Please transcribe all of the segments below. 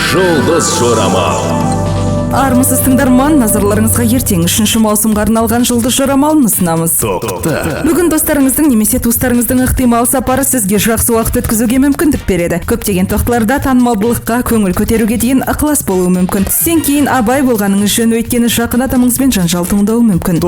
Жұлдыз жорамал. Армысыз тыңдарман, назарларыңызға ертең 3-ші маусымға арналған жұлдыз жорамалын ұсынамыз. Тоқта. Бүгін достарыңыздың немесе туыстарыңыздың ықтимал сапары сізге жақсы уақыт өткізуге мүмкіндік береді. Көптеген тоқтыларда танымалдылыққа, көңіл көтеруге дейін ықылас болуы мүмкін. Сен кейін абай болғаныңыз жөн, өйткені жақын адамыңызбен жанжал туындауы мүмкін.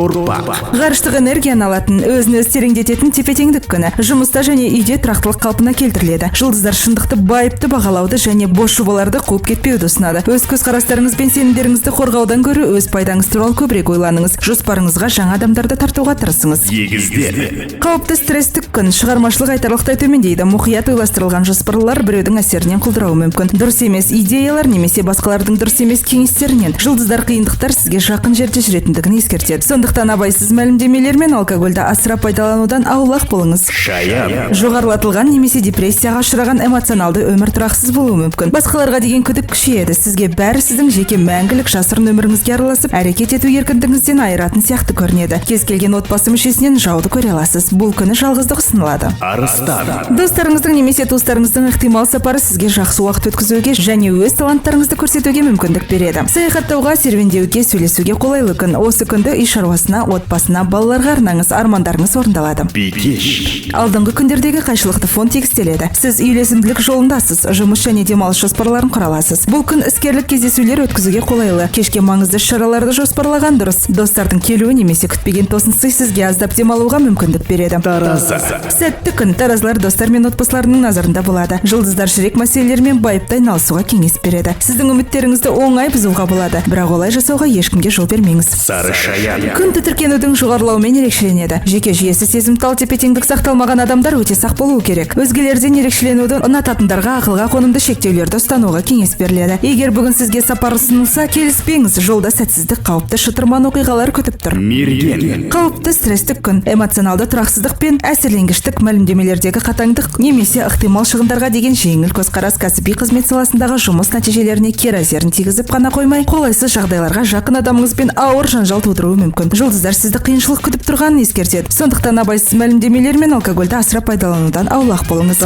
Ғарыштық энергияны алатын, өзін-өз тереңдететін тепе-теңдік күні. Жұмыста және үйде тұрақтылық қалпына келтіріледі. Жұлдыздар шындықты байыпты бағалауды және бос жобаларды қуып кетпеуді ұсынады. Өз көзқарастарыңыз бен сенімдеріңізді қорғаудан гөрі өз пайдаңыз туралы көбірек ойланыңыз. Жоспарыңызға жаңа адамдарды тартуға тырысыңыз. Егіздер. Қауіпті стресстік күн, шығармашылық айтарлықтай төмендейді. Мұқият ойластырылған жоспарлар біреудің әсерінен құлдырауы мүмкін. Дұрыс емес идеялар немесе басқалардың дұрыс емес кеңестерінен. Жұлдыздар қиындықтар сізге жақын жерде жүретіндігін ескертеді. Сондықтан абайсыз мәлімдемелер мен алкогольді асыра пайдаланудан аулақ болыңыз. Шаян. Жоғарылатылған немесе депрессияға ұшыраған эмоционалды өмір тұрақсыз болуы мүмкін. Басқаларға деген күдік күшейеді. Сізге бәрі сіздің жеке мәңгілік жасырын өміріңізге араласып, әрекет ету еркіндігіңізден айыратын сияқты көрінеді. Кез келген отбасы мүшесінен жауды көре аласыз. Бұл күні жалғыздық ұсынылады. Арыстан. Достарыңыздың немесе туыстарыңыздың ықтимал сапары сізге жақсы уақыт өткізуге және өз таланттарыңызды көрсетуге мүмкіндік береді. Саяхаттауға, серуендеуге, сөйлесуге қолайлы күн. Осы күнді үй шаруасына, отбасына, балаларға арнаңыз, армандарыңыз орындалады. Бикеш. Алдыңғы күндердегі қайшылықты фон тегістеледі. Сіз үйлесімділік жолындасыз, жұмыс және демалыс жоспарларын құраласыз. Бұл күн іскерлік кездесулер өткізуге қолайлы. Кешке маңызды шараларды жоспарлаған дұрыс. Достардың келуі немесе күтпеген тосын сый сізге аздап демалуға мүмкіндік береді. Тараза. Сәтті күн, таразылар достар мен отбасыларының назарында болады. Жұлдыздар жүрек мәселелерімен байыпты айналысуға кеңес береді. Сіздің үміттеріңізді оңай бұзуға болады, бірақ олай жасауға ешкімге жол бермеңіз. Сары шаян. Күн тітіркенудің жоғарылауымен ерекшеленеді. Жеке жүйесі сезімтал тепе-теңдік сақталмаған адамдар өте сақ болуы керек. Өзгелерден ерекшеленуді ұнататындарға ақылға қонымды шектеулерді ұстануға кеңес беріледі. Егер бүгін сізге сапар ұсынылса, келіспеңіз. Жолда сәтсіздік, қауіпті шытырман оқиғалар күтіп тұр. Мерген. Қауіпті стресстік күн, эмоционалды тұрақсыздық пен әсерленгіштік, мәлімдемелердегі қатаңдық немесе ықтимал шығындарға деген жеңіл көзқарас кәсіби қызмет саласындағы жұмыс нәтижелеріне кері әсерін тигізіп қана қоймай, қолайсыз жағдайларға жақын адамыңызбен ауыр жанжал тудыруы мүмкін. Жұлдыздар сізді қиыншылық күтіп тұрғанын ескертеді. Сондықтан абайсыз мәлімдемелер мен алкогольді асыра пайдаланудан аулақ болыңыз.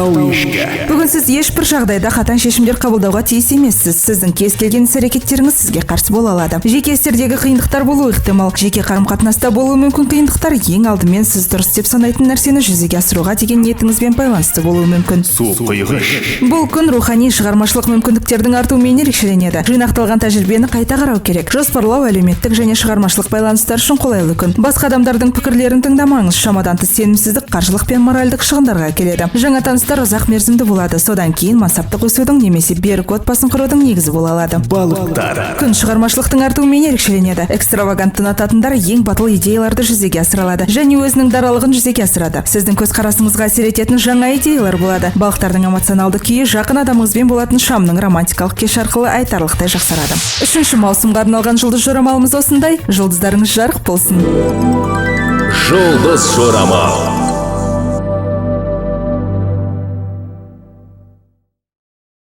Бүгін сіз ешбір жағдайда қатаң шешімдер қабылдауға тиіс емессіз. Сіздің кез келген іс-әрекеттеріңіз сізге қарсы бола алады. Жеке істердегі қиындықтар болуы ықтимал. Жеке қарым-қатынаста болуы мүмкін қиындықтар ең алдымен сіз дұрыс деп санайтын нәрсені жүзеге асыруға деген ниетіңізбен байланысты болуы мүмкін. Су құйғыш. Бұл күн рухани шығармашылық мүмкіндіктердің артуымен ерекшеленеді. Жинақталған тәжірибені қайта қарау керек. Жоспарлау, әлеуметтік және шығармашылық байланыстар үшін қолайлы күн. Басқа адамдардың пікірлерін тыңдамаңыз. Шамадан тыс сенімсіздік қаржылық пен моральдық шығындарға келеді. Жаңа таныстар ұзақ мерзімді болады. Содан кейін мансаптық өсудің немесе берік отбасын құрудың негізі бола алады. Балықтар. Күн шығармашылықтың артуымен ерекшеленеді. Экстравагантты ұнататындар ең батыл идеяларды жүзеге асыра алады және өзінің даралығын жүзеге асырады. Сіздің көзқарасыңызға әсер ететін жаңа идеялар болады. Балықтардың эмоционалды күйі жақын адамыңызбен болатын шамның романтикалық кеш арқылы айтарлықтай жақсарады. 3-ші маусымға арналған жұлдыз жорамалымыз осындай. Жұлдыздарыңыз жарық болсын. Жұлдыз жорамал.